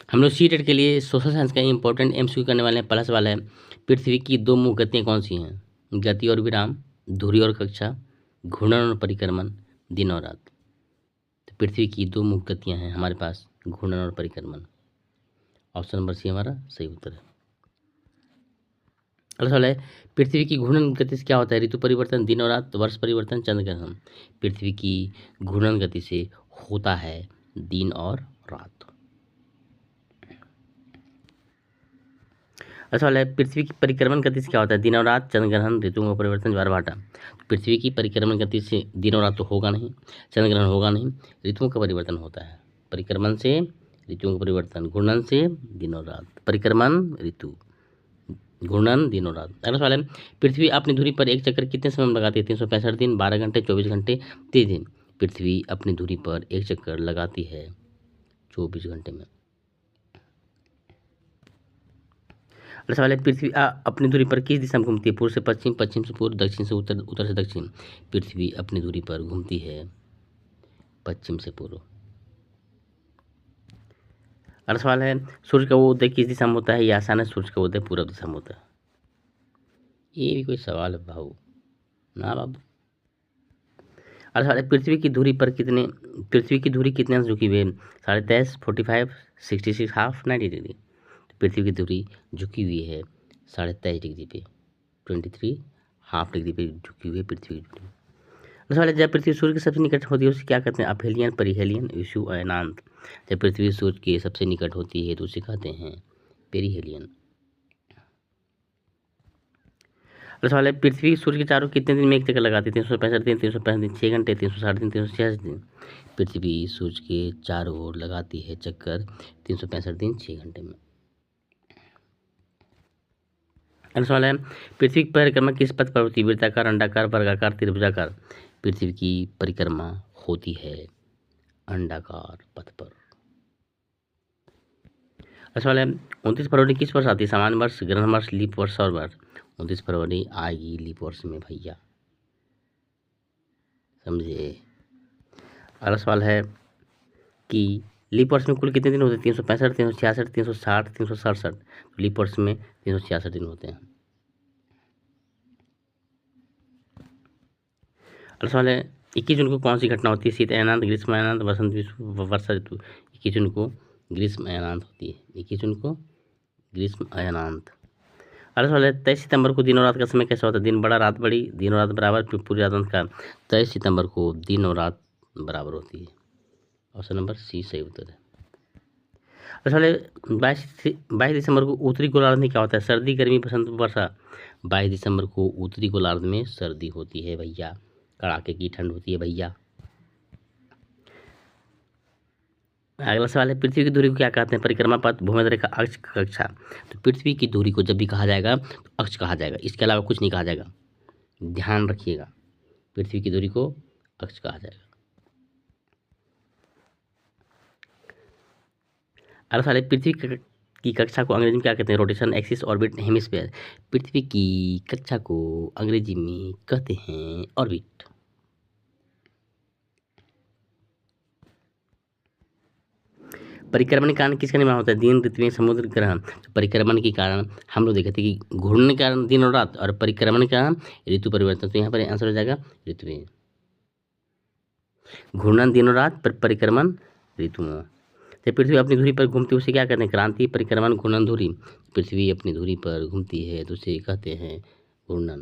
हम लोग सीटेट के लिए सोशल साइंस का इंपॉर्टेंट एमसीक्यू करने वाले हैं। पहला सवाल है, पृथ्वी की दो मुख्य गतियाँ कौन सी हैं? गति और विराम, धुरी और कक्षा, घूर्णन और परिक्रमण, दिन और रात। तो पृथ्वी की दो मुख्य गतियाँ हैं हमारे पास, घूर्णन और परिक्रमण। ऑप्शन नंबर सी हमारा सही उत्तर है। अगला सवाल है, पृथ्वी की घूर्णन गति से क्या होता है? ऋतु परिवर्तन, दिन और रात, वर्ष परिवर्तन, चंद्र ग्रहण। पृथ्वी की घूर्णन गति से होता है दिन और रात। अगला सवाल है, पृथ्वी की परिक्रमण गति से क्या होता है? दिन और रात, चंद्र ग्रहण, ऋतुओं का परिवर्तन, ज्वार भाटा। पृथ्वी की परिक्रमण गति से दिन और रात तो होगा नहीं, चंद्र ग्रहण होगा नहीं, ऋतुओं का परिवर्तन होता है। परिक्रमण से ऋतुओं का परिवर्तन, घूर्णन से दिन और रात, परिक्रमण ऋतु, घूर्णन दिन और रात। अगला सवाल है, पृथ्वी अपनी धुरी पर एक चक्कर कितने समय में लगाती है? 365 दिन, 12 घंटे, 24 घंटे, 30 दिन। पृथ्वी अपनी धुरी पर एक चक्कर लगाती है 24 घंटे में। अगला सवाल है, पृथ्वी अपनी धुरी पर किस दिशा में घूमती है? पूर्व से पश्चिम, पश्चिम से पूर्व, दक्षिण से उत्तर, उत्तर से दक्षिण। पृथ्वी अपनी धुरी पर घूमती है पश्चिम से पूर्व। अगला सवाल है, सूर्य का उदय किस दिशा में होता है? या आसान है, सूर्य का उदय पूर्व दिशा में होता है। ये भी कोई सवाल है भाऊ ना बाबू। अगला सवाल है, पृथ्वी की धुरी कितने अंश झुकी हुई है? 23.5, 45, 66, हाफ, 90 डिग्री। पृथ्वी की धुरी झुकी हुई है 23.5 डिग्री पे, 23 हाफ डिग्री पे झुकी हुई है पृथ्वी की धुरी। अगला सवाल है, जब पृथ्वी सूर्य के सबसे निकट होती है उसे क्या कहते हैं? अपहेलियन, परिहेलियन, विषुव, अयनांत। जब पृथ्वी सूर्य के सबसे निकट होती है तो उसे कहते हैं पेरिहेलियन। अगला सवाल है, पृथ्वी सूर्य के चारों कितने दिन में एक चक्कर लगाती है? 365 दिन, 365 दिन, 6 घंटे, 360 दिन, 366 दिन। पृथ्वी सूर्य के चारों ओर लगाती है चक्कर 365 दिन, 6 घंटे में। अगला सवाल है, पृथ्वी की परिक्रमा किस पथ पर होती है? वृत्ताकार, अंडाकार, वर्गाकार, त्रिभुजाकार। पृथ्वी की परिक्रमा होती है अंडाकार पथ पर। अगला सवाल है, 29 फरवरी किस वर्ष आती है? सामान्य वर्ष, ग्रहण वर्ष, लीप वर्ष, सौर वर्ष। 29 फरवरी आएगी लीप वर्ष में भैया, समझे। अगला सवाल है कि लीप वर्ष में कुल कितने दिन होते हैं? 365, 366, 360, 367। लीप वर्ष में 366 दिन होते हैं। अगला सवाल है, 21 जून को कौन सी घटना होती है? शीत अयनांत, ग्रीष्म अयनांत, वसंत विषुव, वर्षा ऋतु। 21 जून को ग्रीष्म अयनांत होती है, 21 जून को ग्रीष्म अयनांत। अगला सवाल है, 23 सितंबर को दिन और रात का समय कैसा होता है? दिन बड़ा, रात बड़ी, दिन और रात बराबर, पूरी रात अंधकार। 23 सितंबर को दिन और रात बराबर होती है। ऑप्शन नंबर सी सही उत्तर है। अगला सवाल है, 22 दिसंबर को उत्तरी गोलार्ध में क्या होता है? सर्दी, गर्मी, बसंत, वर्षा। 22 दिसंबर को उत्तरी गोलार्ध में सर्दी होती है भैया, कड़ाके की ठंड होती है भैया। अगला सवाल है, पृथ्वी की दूरी को क्या कहते हैं? परिक्रमा पथ, भूमध्य रेखा, अक्ष, कक्षा। तो पृथ्वी की दूरी को जब भी कहा जाएगा तो अक्ष कहा जाएगा, इसके अलावा कुछ नहीं कहा जाएगा, ध्यान रखिएगा। पृथ्वी की दूरी को अक्ष कहा जाएगा। अगला सवाल है, पृथ्वी की कक्षा को अंग्रेजी में क्या कहते हैं? Rotation, axis, orbit, hemisphere. पृथ्वी की कक्षा को अंग्रेजी में कहते हैं ऑर्बिट। परिक्रमण के कारण किसका निर्माण होता है? दिन, ऋतुएं, समुद्र, ग्रह। तो परिक्रमण के कारण हम लोग देखे थे कि घूर्णन के कारण दिन और रात, और परिक्रमण के कारण ऋतु परिवर्तन। तो यहाँ पर आंसर हो जाएगा ऋतुएं। घूर्णन दिन और रात, परिक्रमण ऋतुओं। जब पृथ्वी अपनी धुरी पर घूमती है उसे क्या कहते हैं? क्रांति, परिक्रमण, घूर्णन, धुरी। पृथ्वी अपनी धुरी पर घूमती है तो उसे कहते हैं घूर्णन।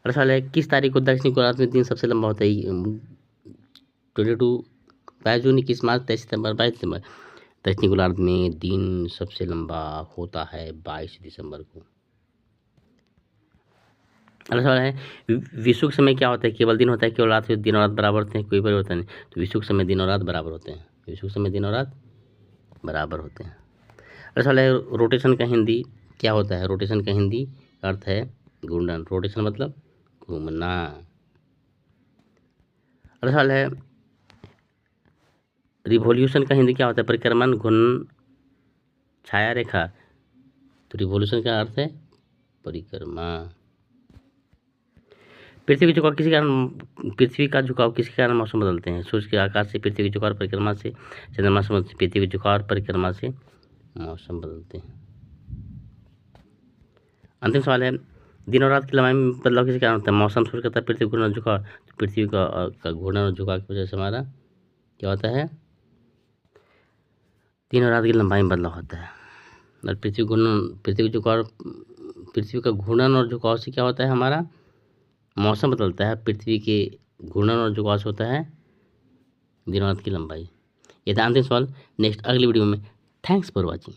अगला सवाल है, किस तारीख को दक्षिणी गोलार्ध में दिन सबसे लंबा होता है? 22, 22 जून, 21 मार्च, 23 सितंबर, 22 दिसंबर। दक्षिणी गोलार्ध में दिन सबसे लंबा होता है 22 दिसंबर को। अगला सवाल है, विषुव समय क्या होता है? केवल दिन होता है, केवल रात? दिन और रात बराबर होते हैं, कोई परिवर्तन नहीं। तो विषुव समय दिन और रात बराबर होते हैं, विषुव समय दिन और रात बराबर होते हैं। अगला सवाल है, रोटेशन का हिंदी क्या होता है? रोटेशन का हिंदी अर्थ है घूर्णन। रोटेशन मतलब घूमना। अगला सवाल है, रिवॉल्यूशन का हिंदी क्या होता है? परिक्रमण, घूर्णन, छाया रेखा। तो रिवॉल्यूशन का अर्थ है परिक्रमा। पृथ्वी का झुकाव किसी कारण मौसम बदलते हैं? सूर्य के आकार से, पृथ्वी की झुकाव परिक्रमा से, चंद्रमा से, पृथ्वी की झुकाव परिक्रमा से मौसम बदलते हैं। अंतिम सवाल है, दिन और रात की लंबाई में बदलाव किसी कारण होता है? मौसम सूर्य करता है, पृथ्वी घूर्णन और झुकाव, तो पृथ्वी का घूर्णन और झुकाव की वजह से हमारा क्या होता है? दिन और रात की लंबाई में बदलाव होता है। और पृथ्वी का घूर्णन और झुकाव से क्या होता है? हमारा मौसम बदलता है। पृथ्वी के घूर्णन और झुकाव से होता है दिन और रात की लंबाई। ये था अंतिम सवाल। नेक्स्ट अगली वीडियो में। Thanks for watching.